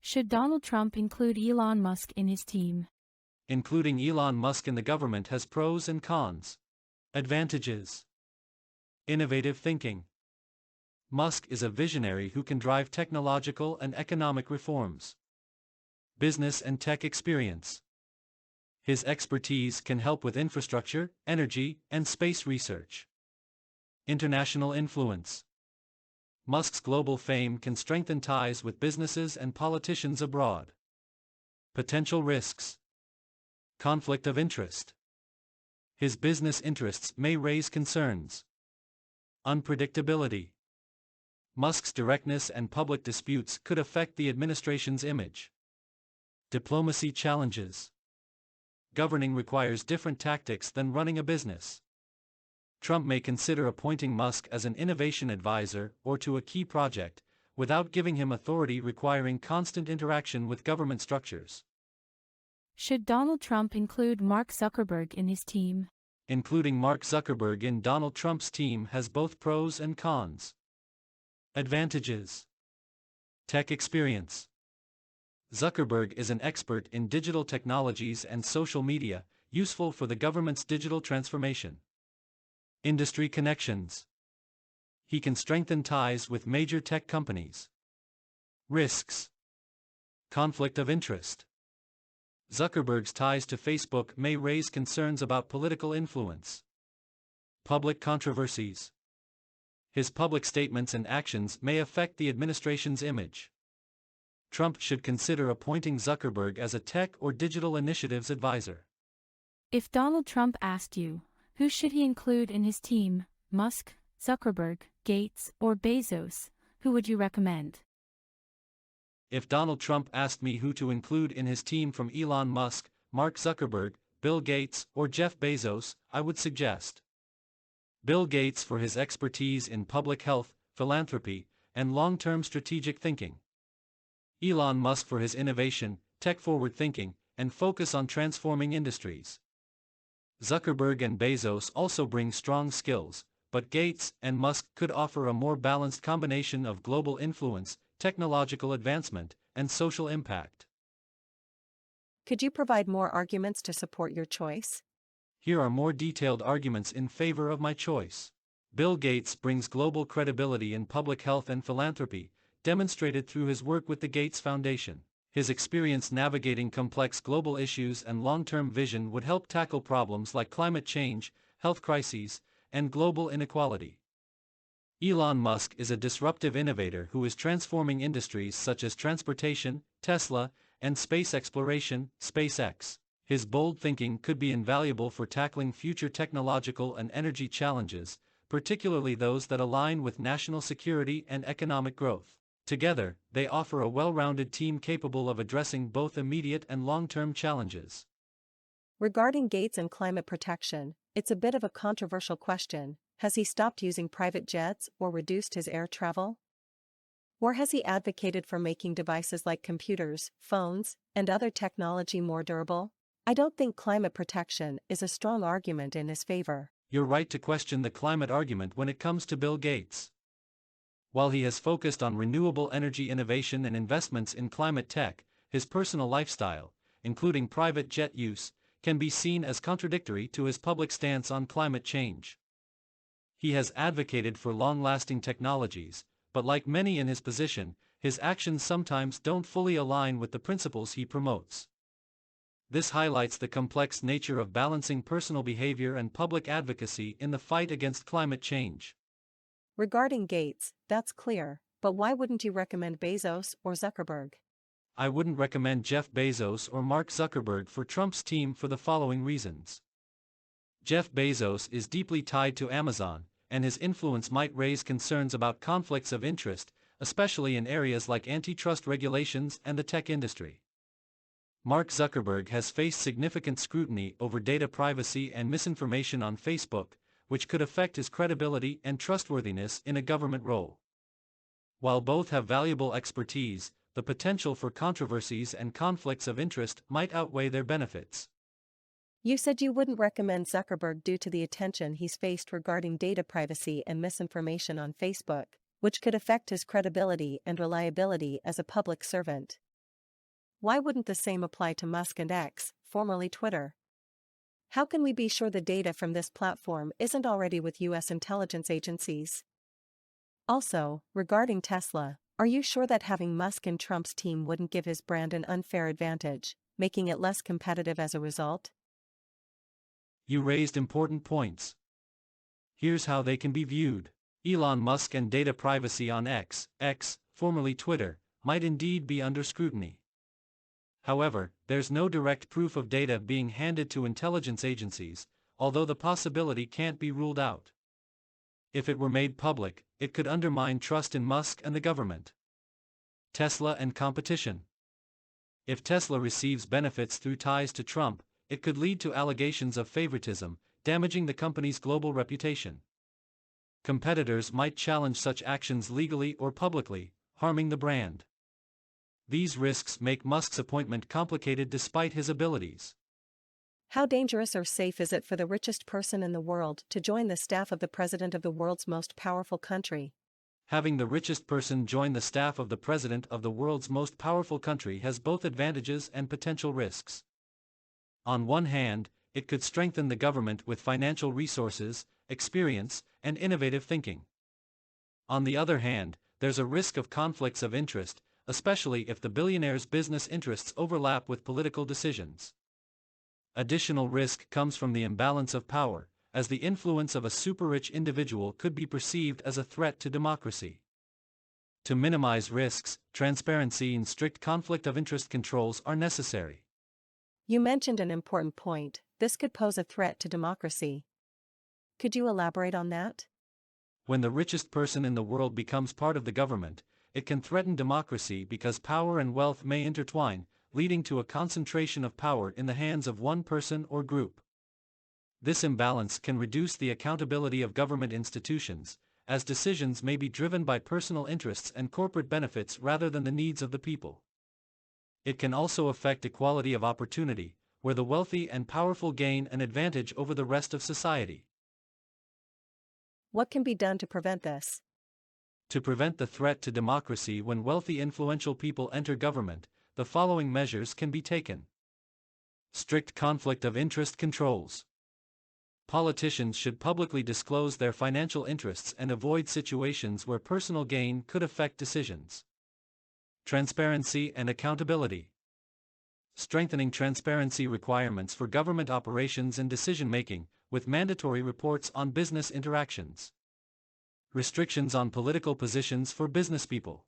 Should Donald Trump include Elon Musk in his team? Including Elon Musk in the government has pros and cons. Advantages. Innovative thinking. Musk is a visionary who can drive technological and economic reforms. Business and tech experience. His expertise can help with infrastructure, energy, and space research. International influence. Musk's global fame can strengthen ties with businesses and politicians abroad. Potential risks. Conflict of interest. His business interests may raise concerns. Unpredictability. Musk's directness and public disputes could affect the administration's image. Diplomacy challenges. Governing requires different tactics than running a business. Trump may consider appointing Musk as an innovation advisor or to a key project, without giving him authority requiring constant interaction with government structures. Should Donald Trump include Mark Zuckerberg in his team? Including Mark Zuckerberg in Donald Trump's team has both pros and cons. Advantages. Tech experience. Zuckerberg is an expert in digital technologies and social media, useful for the government's digital transformation. Industry connections. He can strengthen ties with major tech companies. Risks. Conflict of interest. Zuckerberg's ties to Facebook may raise concerns about political influence. Public controversies. His public statements and actions may affect the administration's image. Trump should consider appointing Zuckerberg as a tech or digital initiatives advisor. If Donald Trump asked you, who should he include in his team, Musk, Zuckerberg, Gates, or Bezos, who would you recommend? If Donald Trump asked me who to include in his team from Elon Musk, Mark Zuckerberg, Bill Gates, or Jeff Bezos, I would suggest Bill Gates for his expertise in public health, philanthropy, and long-term strategic thinking. Elon Musk for his innovation, tech-forward thinking, and focus on transforming industries. Zuckerberg and Bezos also bring strong skills, but Gates and Musk could offer a more balanced combination of global influence, technological advancement, and social impact. Could you provide more arguments to support your choice? Here are more detailed arguments in favor of my choice. Bill Gates brings global credibility in public health and philanthropy, demonstrated through his work with the Gates Foundation. His experience navigating complex global issues and long-term vision would help tackle problems like climate change, health crises, and global inequality. Elon Musk is a disruptive innovator who is transforming industries such as transportation, Tesla, and space exploration, SpaceX. His bold thinking could be invaluable for tackling future technological and energy challenges, particularly those that align with national security and economic growth. Together, they offer a well-rounded team capable of addressing both immediate and long-term challenges. Regarding Gates and climate protection, it's a bit of a controversial question. Has he stopped using private jets or reduced his air travel? Or has he advocated for making devices like computers, phones, and other technology more durable? I don't think climate protection is a strong argument in his favor. You're right to question the climate argument when it comes to Bill Gates. While he has focused on renewable energy innovation and investments in climate tech, his personal lifestyle, including private jet use, can be seen as contradictory to his public stance on climate change. He has advocated for long-lasting technologies, but like many in his position, his actions sometimes don't fully align with the principles he promotes. This highlights the complex nature of balancing personal behavior and public advocacy in the fight against climate change. Regarding Gates, that's clear, but why wouldn't you recommend Bezos or Zuckerberg? I wouldn't recommend Jeff Bezos or Mark Zuckerberg for Trump's team for the following reasons. Jeff Bezos is deeply tied to Amazon, and his influence might raise concerns about conflicts of interest, especially in areas like antitrust regulations and the tech industry. Mark Zuckerberg has faced significant scrutiny over data privacy and misinformation on Facebook, which could affect his credibility and trustworthiness in a government role. While both have valuable expertise, the potential for controversies and conflicts of interest might outweigh their benefits. You said you wouldn't recommend Zuckerberg due to the attention he's faced regarding data privacy and misinformation on Facebook, which could affect his credibility and reliability as a public servant. why wouldn't the same apply to Musk and X, formerly Twitter? How can we be sure the data from this platform isn't already with US intelligence agencies? Also, regarding Tesla, are you sure that having Musk in Trump's team wouldn't give his brand an unfair advantage, making it less competitive as a result? You raised important points. Here's how they can be viewed. Elon Musk and data privacy on X, formerly Twitter, might indeed be under scrutiny. However, there's no direct proof of data being handed to intelligence agencies, although the possibility can't be ruled out. If it were made public, it could undermine trust in Musk and the government. Tesla and competition. If Tesla receives benefits through ties to Trump, it could lead to allegations of favoritism, damaging the company's global reputation. Competitors might challenge such actions legally or publicly, harming the brand. These risks make Musk's appointment complicated despite his abilities. How dangerous or safe is it for the richest person in the world to join the staff of the president of the world's most powerful country? Having the richest person join the staff of the president of the world's most powerful country has both advantages and potential risks. On one hand, it could strengthen the government with financial resources, experience, and innovative thinking. On the other hand, there's a risk of conflicts of interest, especially if the billionaire's business interests overlap with political decisions. Additional risk comes from the imbalance of power, as the influence of a super-rich individual could be perceived as a threat to democracy. To minimize risks, transparency and strict conflict of interest controls are necessary. You mentioned an important point: this could pose a threat to democracy. Could you elaborate on that? When the richest person in the world becomes part of the government, it can threaten democracy because power and wealth may intertwine, leading to a concentration of power in the hands of one person or group. This imbalance can reduce the accountability of government institutions, as decisions may be driven by personal interests and corporate benefits rather than the needs of the people. It can also affect equality of opportunity, where the wealthy and powerful gain an advantage over the rest of society. What can be done to prevent this? To prevent the threat to democracy when wealthy influential people enter government, the following measures can be taken. Strict conflict of interest controls. Politicians should publicly disclose their financial interests and avoid situations where personal gain could affect decisions. Transparency and accountability. Strengthening transparency requirements for government operations and decision-making, with mandatory reports on business interactions. Restrictions on political positions for businesspeople.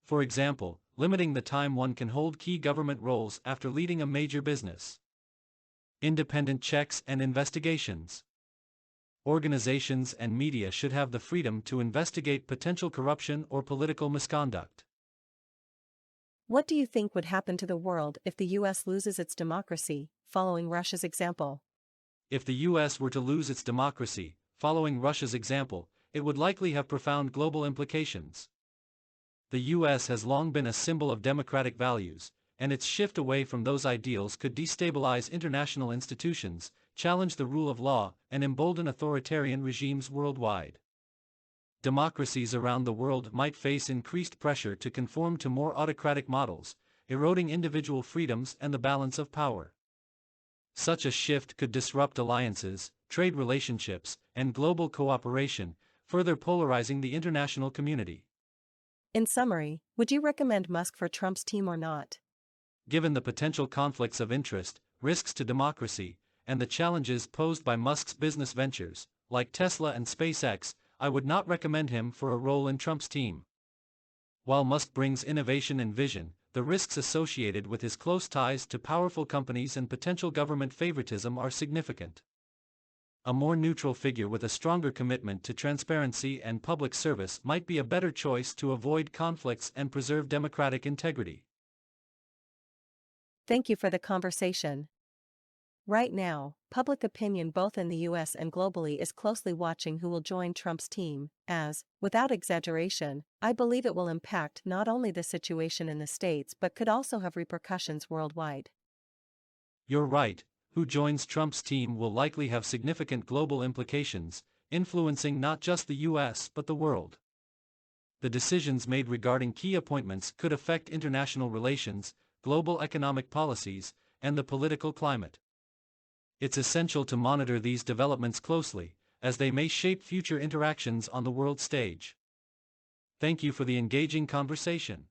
For example, limiting the time one can hold key government roles after leading a major business. Independent checks and investigations. Organizations and media should have the freedom to investigate potential corruption or political misconduct. What do you think would happen to the world if the US loses its democracy, following Russia's example? If the US were to lose its democracy, following Russia's example, it would likely have profound global implications. The US has long been a symbol of democratic values, and its shift away from those ideals could destabilize international institutions, challenge the rule of law, and embolden authoritarian regimes worldwide. Democracies around the world might face increased pressure to conform to more autocratic models, eroding individual freedoms and the balance of power. Such a shift could disrupt alliances, trade relationships, and global cooperation, further polarizing the international community. In summary, would you recommend Musk for Trump's team or not? Given the potential conflicts of interest, risks to democracy, and the challenges posed by Musk's business ventures, like Tesla and SpaceX, I would not recommend him for a role in Trump's team. While Musk brings innovation and vision, the risks associated with his close ties to powerful companies and potential government favoritism are significant. A more neutral figure with a stronger commitment to transparency and public service might be a better choice to avoid conflicts and preserve democratic integrity. Thank you for the conversation. Right now, public opinion both in the US and globally is closely watching who will join Trump's team, as, without exaggeration, I believe it will impact not only the situation in the States but could also have repercussions worldwide. You're right, who joins Trump's team will likely have significant global implications, influencing not just the US but the world. The decisions made regarding key appointments could affect international relations, global economic policies, and the political climate. It's essential to monitor these developments closely, as they may shape future interactions on the world stage. Thank you for the engaging conversation.